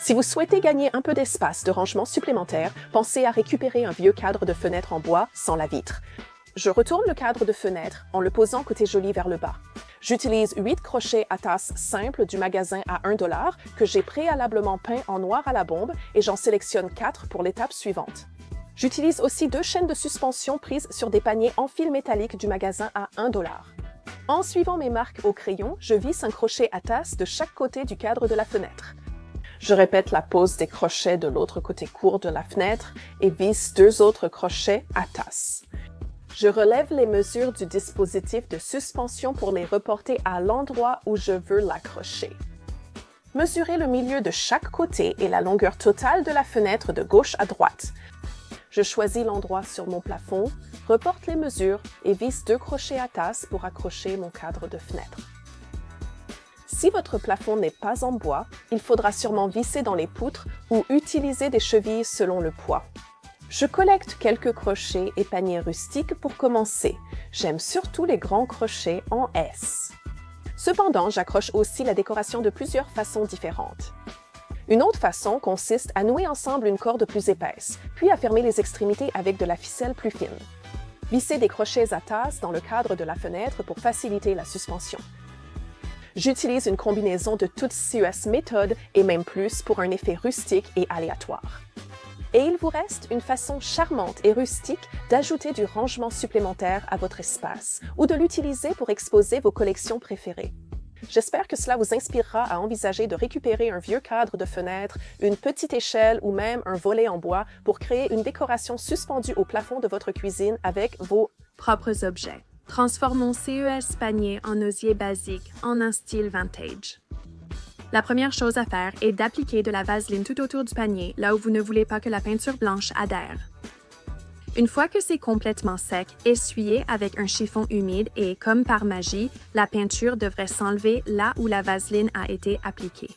Si vous souhaitez gagner un peu d'espace de rangement supplémentaire, pensez à récupérer un vieux cadre de fenêtre en bois sans la vitre. Je retourne le cadre de fenêtre en le posant côté joli vers le bas. J'utilise 8 crochets à tasse simples du magasin à 1 $ que j'ai préalablement peints en noir à la bombe et j'en sélectionne 4 pour l'étape suivante. J'utilise aussi 2 chaînes de suspension prises sur des paniers en fil métallique du magasin à 1 $. En suivant mes marques au crayon, je visse un crochet à tasse de chaque côté du cadre de la fenêtre. Je répète la pose des crochets de l'autre côté court de la fenêtre et visse 2 autres crochets à tasse. Je relève les mesures du dispositif de suspension pour les reporter à l'endroit où je veux l'accrocher. Mesurez le milieu de chaque côté et la longueur totale de la fenêtre de gauche à droite. Je choisis l'endroit sur mon plafond, reporte les mesures et visse 2 crochets à tasse pour accrocher mon cadre de fenêtre. Si votre plafond n'est pas en bois, il faudra sûrement visser dans les poutres ou utiliser des chevilles selon le poids. Je collecte quelques crochets et paniers rustiques pour commencer. J'aime surtout les grands crochets en S. Cependant, j'accroche aussi la décoration de plusieurs façons différentes. Une autre façon consiste à nouer ensemble une corde plus épaisse, puis à fermer les extrémités avec de la ficelle plus fine. Vissez des crochets à tasse dans le cadre de la fenêtre pour faciliter la suspension. J'utilise une combinaison de toutes CES méthodes et même plus pour un effet rustique et aléatoire. Et il vous reste une façon charmante et rustique d'ajouter du rangement supplémentaire à votre espace ou de l'utiliser pour exposer vos collections préférées. J'espère que cela vous inspirera à envisager de récupérer un vieux cadre de fenêtre, une petite échelle ou même un volet en bois pour créer une décoration suspendue au plafond de votre cuisine avec vos propres objets. Transformons CES panier en osier basique en un style vintage. La première chose à faire est d'appliquer de la vaseline tout autour du panier, là où vous ne voulez pas que la peinture blanche adhère. Une fois que c'est complètement sec, essuyez avec un chiffon humide et, comme par magie, la peinture devrait s'enlever là où la vaseline a été appliquée.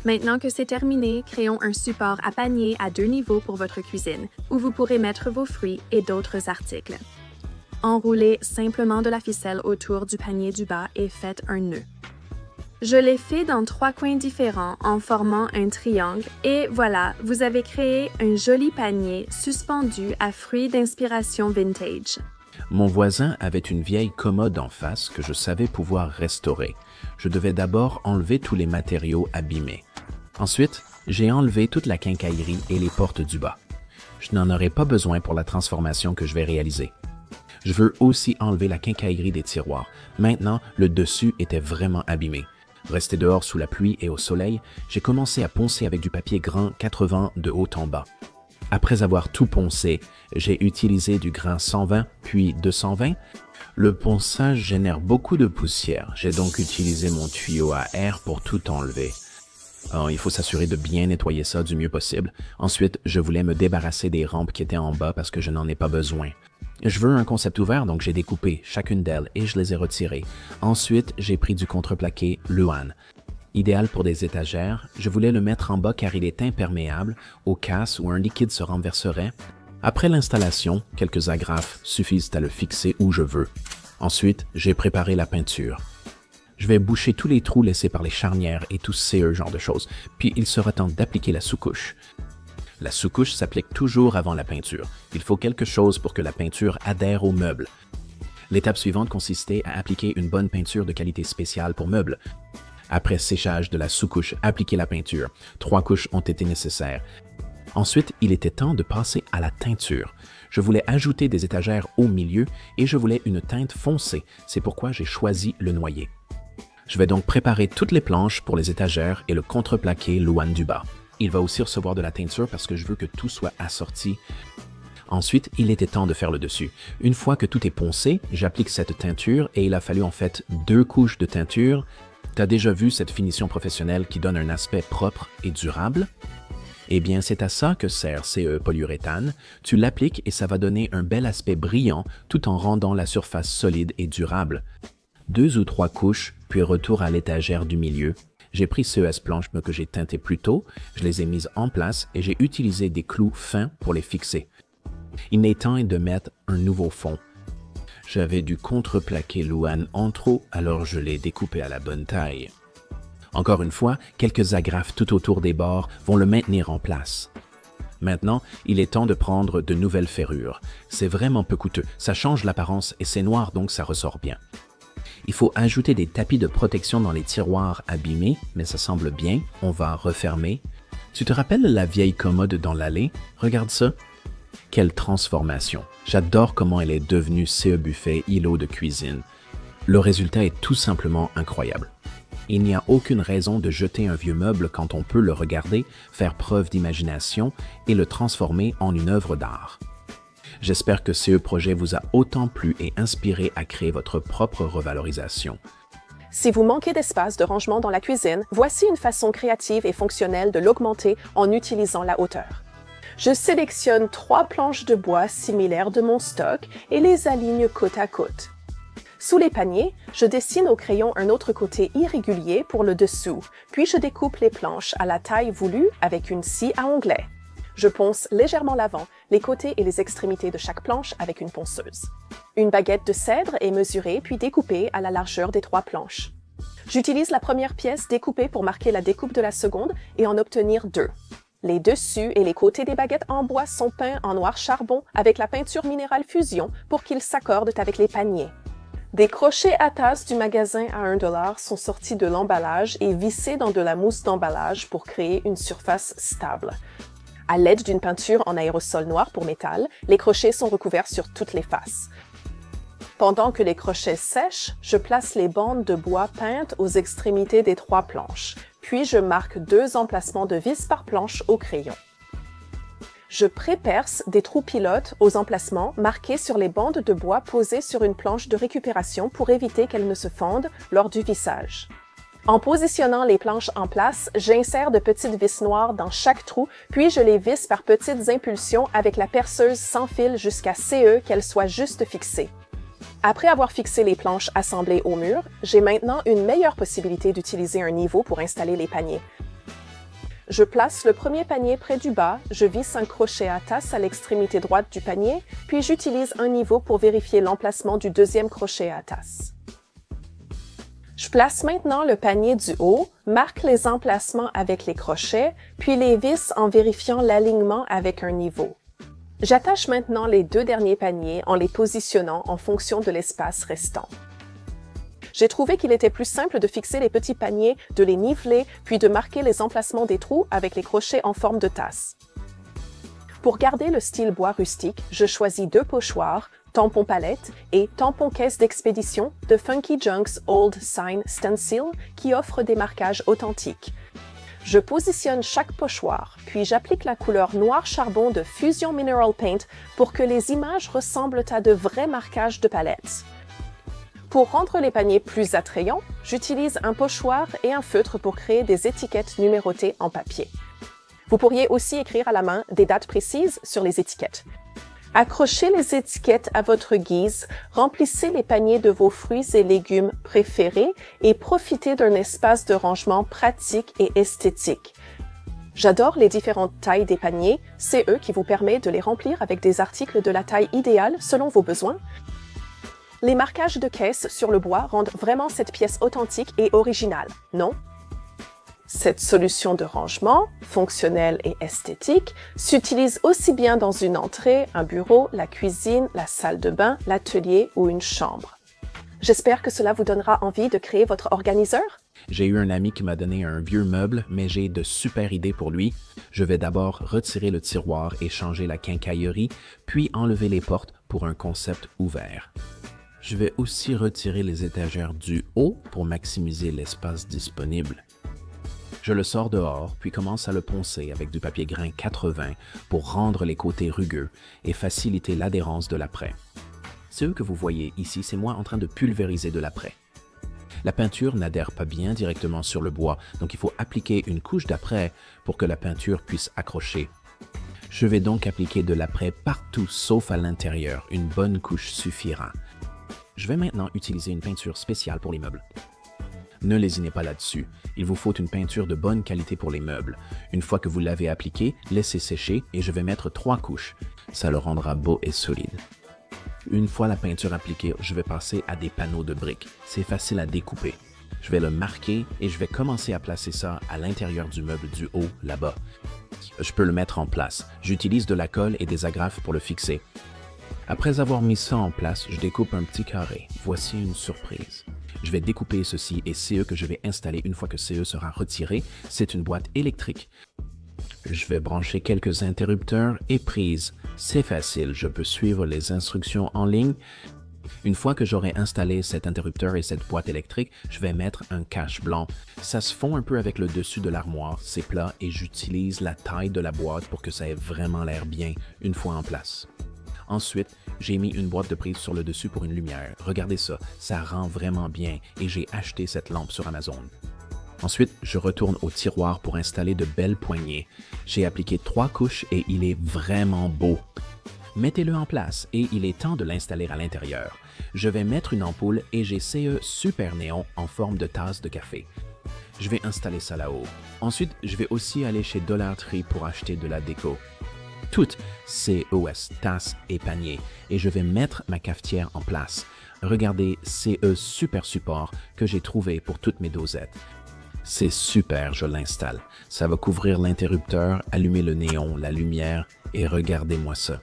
Maintenant que c'est terminé, créons un support à panier à 2 niveaux pour votre cuisine, où vous pourrez mettre vos fruits et d'autres articles. Enroulez simplement de la ficelle autour du panier du bas et faites un nœud. Je l'ai fait dans 3 coins différents en formant un triangle et voilà, vous avez créé un joli panier suspendu à fruits d'inspiration vintage. Mon voisin avait une vieille commode en face que je savais pouvoir restaurer. Je devais d'abord enlever tous les matériaux abîmés. Ensuite, j'ai enlevé toute la quincaillerie et les portes du bas. Je n'en aurai pas besoin pour la transformation que je vais réaliser. Je veux aussi enlever la quincaillerie des tiroirs. Maintenant, le dessus était vraiment abîmé. Resté dehors sous la pluie et au soleil, j'ai commencé à poncer avec du papier grain 80 de haut en bas. Après avoir tout poncé, j'ai utilisé du grain 120 puis 220. Le ponçage génère beaucoup de poussière. J'ai donc utilisé mon tuyau à air pour tout enlever. Alors, il faut s'assurer de bien nettoyer ça du mieux possible. Ensuite, je voulais me débarrasser des rampes qui étaient en bas parce que je n'en ai pas besoin. Je veux un concept ouvert, donc j'ai découpé chacune d'elles et je les ai retirées. Ensuite, j'ai pris du contreplaqué Luan. Idéal pour des étagères, je voulais le mettre en bas car il est imperméable aux casses où un liquide se renverserait. Après l'installation, quelques agrafes suffisent à le fixer où je veux. Ensuite, j'ai préparé la peinture. Je vais boucher tous les trous laissés par les charnières et tout ce genre de choses, puis il sera temps d'appliquer la sous-couche. La sous-couche s'applique toujours avant la peinture. Il faut quelque chose pour que la peinture adhère au meuble. L'étape suivante consistait à appliquer une bonne peinture de qualité spéciale pour meubles. Après séchage de la sous-couche, appliquer la peinture. 3 couches ont été nécessaires. Ensuite, il était temps de passer à la teinture. Je voulais ajouter des étagères au milieu et je voulais une teinte foncée. C'est pourquoi j'ai choisi le noyer. Je vais donc préparer toutes les planches pour les étagères et le contreplaqué Luan du bas. Il va aussi recevoir de la teinture parce que je veux que tout soit assorti. Ensuite, il était temps de faire le dessus. Une fois que tout est poncé, j'applique cette teinture et il a fallu en fait 2 couches de teinture. T'as déjà vu cette finition professionnelle qui donne un aspect propre et durable? Eh bien, c'est à ça que sert CE polyuréthane. Tu l'appliques et ça va donner un bel aspect brillant tout en rendant la surface solide et durable. 2 ou 3 couches, puis retour à l'étagère du milieu. J'ai pris CES planches que j'ai teintées plus tôt, je les ai mises en place et j'ai utilisé des clous fins pour les fixer. Il est temps de mettre un nouveau fond. J'avais du contreplaqué Luan en trop, alors je l'ai découpé à la bonne taille. Encore une fois, quelques agrafes tout autour des bords vont le maintenir en place. Maintenant, il est temps de prendre de nouvelles ferrures. C'est vraiment peu coûteux, ça change l'apparence et c'est noir donc ça ressort bien. Il faut ajouter des tapis de protection dans les tiroirs abîmés, mais ça semble bien, on va refermer. Tu te rappelles la vieille commode dans l'allée? Regarde ça. Quelle transformation! J'adore comment elle est devenue CE Buffet îlot de cuisine. Le résultat est tout simplement incroyable. Il n'y a aucune raison de jeter un vieux meuble quand on peut le regarder, faire preuve d'imagination et le transformer en une œuvre d'art. J'espère que ce projet vous a autant plu et inspiré à créer votre propre revalorisation. Si vous manquez d'espace de rangement dans la cuisine, voici une façon créative et fonctionnelle de l'augmenter en utilisant la hauteur. Je sélectionne 3 planches de bois similaires de mon stock et les aligne côte à côte. Sous les paniers, je dessine au crayon un autre côté irrégulier pour le dessous, puis je découpe les planches à la taille voulue avec une scie à onglet. Je ponce légèrement l'avant, les côtés et les extrémités de chaque planche avec une ponceuse. Une baguette de cèdre est mesurée puis découpée à la largeur des 3 planches. J'utilise la première pièce découpée pour marquer la découpe de la seconde et en obtenir 2. Les dessus et les côtés des baguettes en bois sont peints en noir charbon avec la peinture minérale Fusion pour qu'ils s'accordent avec les paniers. Des crochets à tasse du magasin à 1 $ sont sortis de l'emballage et vissés dans de la mousse d'emballage pour créer une surface stable. À l'aide d'une peinture en aérosol noir pour métal, les crochets sont recouverts sur toutes les faces. Pendant que les crochets sèchent, je place les bandes de bois peintes aux extrémités des 3 planches, puis je marque 2 emplacements de vis par planche au crayon. Je préperce des trous pilotes aux emplacements marqués sur les bandes de bois posées sur une planche de récupération pour éviter qu'elles ne se fondent lors du vissage. En positionnant les planches en place, j'insère de petites vis noires dans chaque trou, puis je les visse par petites impulsions avec la perceuse sans fil jusqu'à CE qu'elles soient juste fixées. Après avoir fixé les planches assemblées au mur, j'ai maintenant une meilleure possibilité d'utiliser un niveau pour installer les paniers. Je place le premier panier près du bas, je visse un crochet à tasse à l'extrémité droite du panier, puis j'utilise un niveau pour vérifier l'emplacement du deuxième crochet à tasse. Je place maintenant le panier du haut, marque les emplacements avec les crochets, puis les visse en vérifiant l'alignement avec un niveau. J'attache maintenant les 2 derniers paniers en les positionnant en fonction de l'espace restant. J'ai trouvé qu'il était plus simple de fixer les petits paniers, de les niveler, puis de marquer les emplacements des trous avec les crochets en forme de tasse. Pour garder le style bois rustique, je choisis 2 pochoirs, tampon palette et tampon caisse d'expédition de Funky Junk's Old Sign Stencil qui offre des marquages authentiques. Je positionne chaque pochoir, puis j'applique la couleur noir charbon de Fusion Mineral Paint pour que les images ressemblent à de vrais marquages de palette. Pour rendre les paniers plus attrayants, j'utilise un pochoir et un feutre pour créer des étiquettes numérotées en papier. Vous pourriez aussi écrire à la main des dates précises sur les étiquettes. Accrochez les étiquettes à votre guise, remplissez les paniers de vos fruits et légumes préférés et profitez d'un espace de rangement pratique et esthétique. J'adore les différentes tailles des paniers, c'est eux qui vous permettent de les remplir avec des articles de la taille idéale selon vos besoins. Les marquages de caisse sur le bois rendent vraiment cette pièce authentique et originale, non? Cette solution de rangement, fonctionnelle et esthétique, s'utilise aussi bien dans une entrée, un bureau, la cuisine, la salle de bain, l'atelier ou une chambre. J'espère que cela vous donnera envie de créer votre organiseur. J'ai eu un ami qui m'a donné un vieux meuble, mais j'ai de super idées pour lui. Je vais d'abord retirer le tiroir et changer la quincaillerie, puis enlever les portes pour un concept ouvert. Je vais aussi retirer les étagères du haut pour maximiser l'espace disponible. Je le sors dehors, puis commence à le poncer avec du papier grain 80 pour rendre les côtés rugueux et faciliter l'adhérence de l'apprêt. Ce que vous voyez ici, c'est moi en train de pulvériser de l'apprêt. La peinture n'adhère pas bien directement sur le bois, donc il faut appliquer une couche d'apprêt pour que la peinture puisse accrocher. Je vais donc appliquer de l'apprêt partout sauf à l'intérieur, une bonne couche suffira. Je vais maintenant utiliser une peinture spéciale pour les meubles. Ne lésinez pas là-dessus, il vous faut une peinture de bonne qualité pour les meubles. Une fois que vous l'avez appliquée, laissez sécher et je vais mettre 3 couches. Ça le rendra beau et solide. Une fois la peinture appliquée, je vais passer à des panneaux de briques. C'est facile à découper. Je vais le marquer et je vais commencer à placer ça à l'intérieur du meuble du haut, là-bas. Je peux le mettre en place. J'utilise de la colle et des agrafes pour le fixer. Après avoir mis ça en place, je découpe un petit carré. Voici une surprise. Je vais découper ceci et CE que je vais installer une fois que CE sera retiré. C'est une boîte électrique. Je vais brancher quelques interrupteurs et prises. C'est facile, je peux suivre les instructions en ligne. Une fois que j'aurai installé cet interrupteur et cette boîte électrique, je vais mettre un cache blanc. Ça se fond un peu avec le dessus de l'armoire, c'est plat et j'utilise la taille de la boîte pour que ça ait vraiment l'air bien une fois en place. Ensuite, j'ai mis une boîte de prise sur le dessus pour une lumière. Regardez ça, ça rend vraiment bien et j'ai acheté cette lampe sur Amazon. Ensuite, je retourne au tiroir pour installer de belles poignées. J'ai appliqué 3 couches et il est vraiment beau. Mettez-le en place et il est temps de l'installer à l'intérieur. Je vais mettre une ampoule et j'ai CE Super Néon en forme de tasse de café. Je vais installer ça là-haut. Ensuite, je vais aussi aller chez Dollar Tree pour acheter de la déco. Toutes COS, tasses et paniers. Et je vais mettre ma cafetière en place. Regardez CE Super Support que j'ai trouvé pour toutes mes dosettes. C'est super, je l'installe. Ça va couvrir l'interrupteur, allumer le néon, la lumière et regardez-moi ça.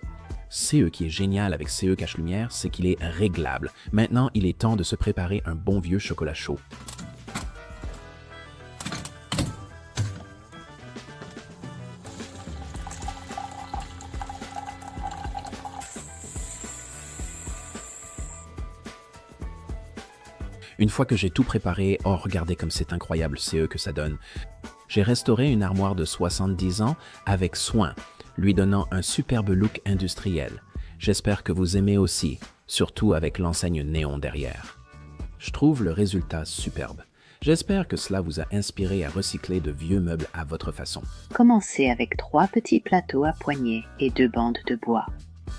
CE qui est génial avec CE cache-lumière, c'est qu'il est réglable. Maintenant, il est temps de se préparer un bon vieux chocolat chaud. Une fois que j'ai tout préparé, oh regardez comme c'est incroyable CE que ça donne. J'ai restauré une armoire de 70 ans avec soin, lui donnant un superbe look industriel. J'espère que vous aimez aussi, surtout avec l'enseigne néon derrière. Je trouve le résultat superbe. J'espère que cela vous a inspiré à recycler de vieux meubles à votre façon. Commencez avec 3 petits plateaux à poignées et 2 bandes de bois.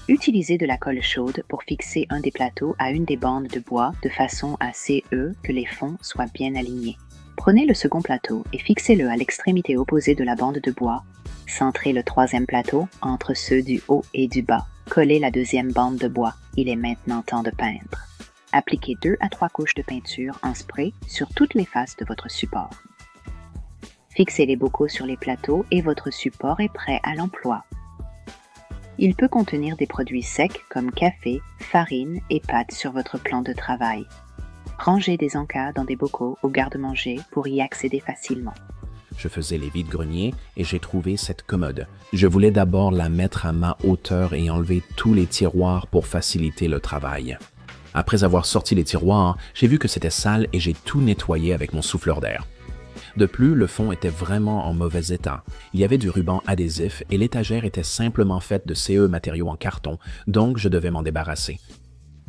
Utilisez de la colle chaude pour fixer un des plateaux à une des bandes de bois de façon à que les fonds soient bien alignés. Prenez le second plateau et fixez-le à l'extrémité opposée de la bande de bois. Centrez le 3e plateau entre ceux du haut et du bas. Collez la 2e bande de bois. Il est maintenant temps de peindre. Appliquez 2 à 3 couches de peinture en spray sur toutes les faces de votre support. Fixez les bocaux sur les plateaux et votre support est prêt à l'emploi. Il peut contenir des produits secs comme café, farine et pâtes sur votre plan de travail. Rangez des encas dans des bocaux au garde-manger pour y accéder facilement. Je faisais les vides-greniers et j'ai trouvé cette commode. Je voulais d'abord la mettre à ma hauteur et enlever tous les tiroirs pour faciliter le travail. Après avoir sorti les tiroirs, j'ai vu que c'était sale et j'ai tout nettoyé avec mon souffleur d'air. De plus, le fond était vraiment en mauvais état. Il y avait du ruban adhésif et l'étagère était simplement faite de CE matériaux en carton, donc je devais m'en débarrasser.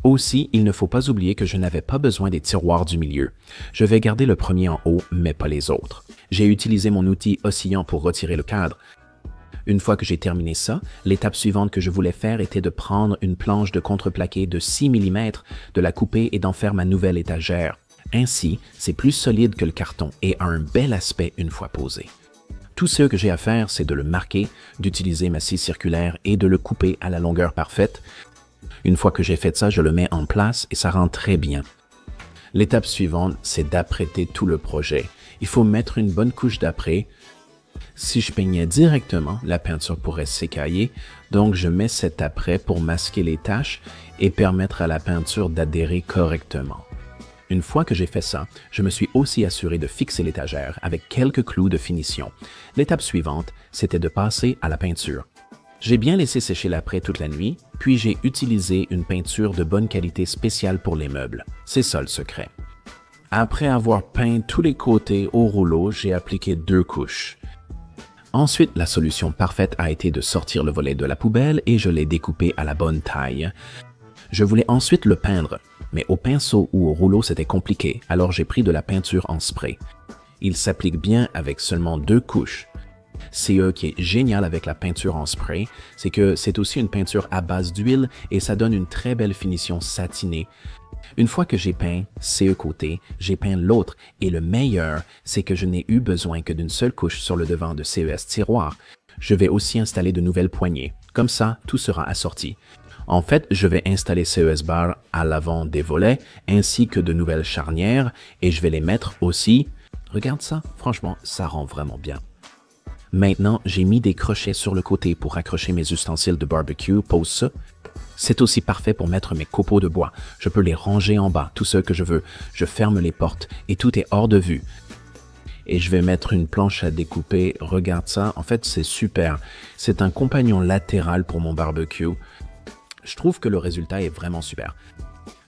Aussi, il ne faut pas oublier que je n'avais pas besoin des tiroirs du milieu. Je vais garder le premier en haut, mais pas les autres. J'ai utilisé mon outil oscillant pour retirer le cadre. Une fois que j'ai terminé ça, l'étape suivante que je voulais faire était de prendre une planche de contreplaqué de 6 mm, de la couper et d'en faire ma nouvelle étagère. Ainsi, c'est plus solide que le carton et a un bel aspect une fois posé. Tout ce que j'ai à faire, c'est de le marquer, d'utiliser ma scie circulaire et de le couper à la longueur parfaite. Une fois que j'ai fait ça, je le mets en place et ça rend très bien. L'étape suivante, c'est d'apprêter tout le projet. Il faut mettre une bonne couche d'apprêt. Si je peignais directement, la peinture pourrait s'écailler, donc je mets cet apprêt pour masquer les taches et permettre à la peinture d'adhérer correctement. Une fois que j'ai fait ça, je me suis aussi assuré de fixer l'étagère avec quelques clous de finition. L'étape suivante, c'était de passer à la peinture. J'ai bien laissé sécher l'apprêt toute la nuit, puis j'ai utilisé une peinture de bonne qualité spéciale pour les meubles. C'est ça le secret. Après avoir peint tous les côtés au rouleau, j'ai appliqué 2 couches. Ensuite, la solution parfaite a été de sortir le volet de la poubelle et je l'ai découpé à la bonne taille. Je voulais ensuite le peindre, mais au pinceau ou au rouleau c'était compliqué, alors j'ai pris de la peinture en spray. Il s'applique bien avec seulement 2 couches. Ce qui est génial avec la peinture en spray, c'est que c'est aussi une peinture à base d'huile et ça donne une très belle finition satinée. Une fois que j'ai peint ce côté, j'ai peint l'autre et le meilleur, c'est que je n'ai eu besoin que d'une seule couche sur le devant de CES tiroir. Je vais aussi installer de nouvelles poignées. Comme ça, tout sera assorti. En fait, je vais installer CES Bar à l'avant des volets, ainsi que de nouvelles charnières, et je vais les mettre aussi. Regarde ça, franchement, ça rend vraiment bien. Maintenant, j'ai mis des crochets sur le côté pour accrocher mes ustensiles de barbecue, pose ça. C'est aussi parfait pour mettre mes copeaux de bois. Je peux les ranger en bas, tout ce que je veux. Je ferme les portes et tout est hors de vue. Et je vais mettre une planche à découper. Regarde ça, en fait, c'est super. C'est un compagnon latéral pour mon barbecue. Je trouve que le résultat est vraiment super.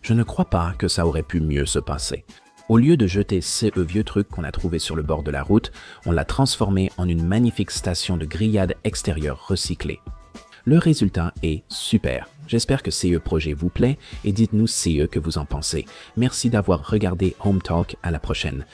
Je ne crois pas que ça aurait pu mieux se passer. Au lieu de jeter ce vieux truc qu'on a trouvé sur le bord de la route, on l'a transformé en une magnifique station de grillade extérieure recyclée. Le résultat est super. J'espère que CE Projet vous plaît et dites-nous CE que vous en pensez. Merci d'avoir regardé Home Talk, à la prochaine.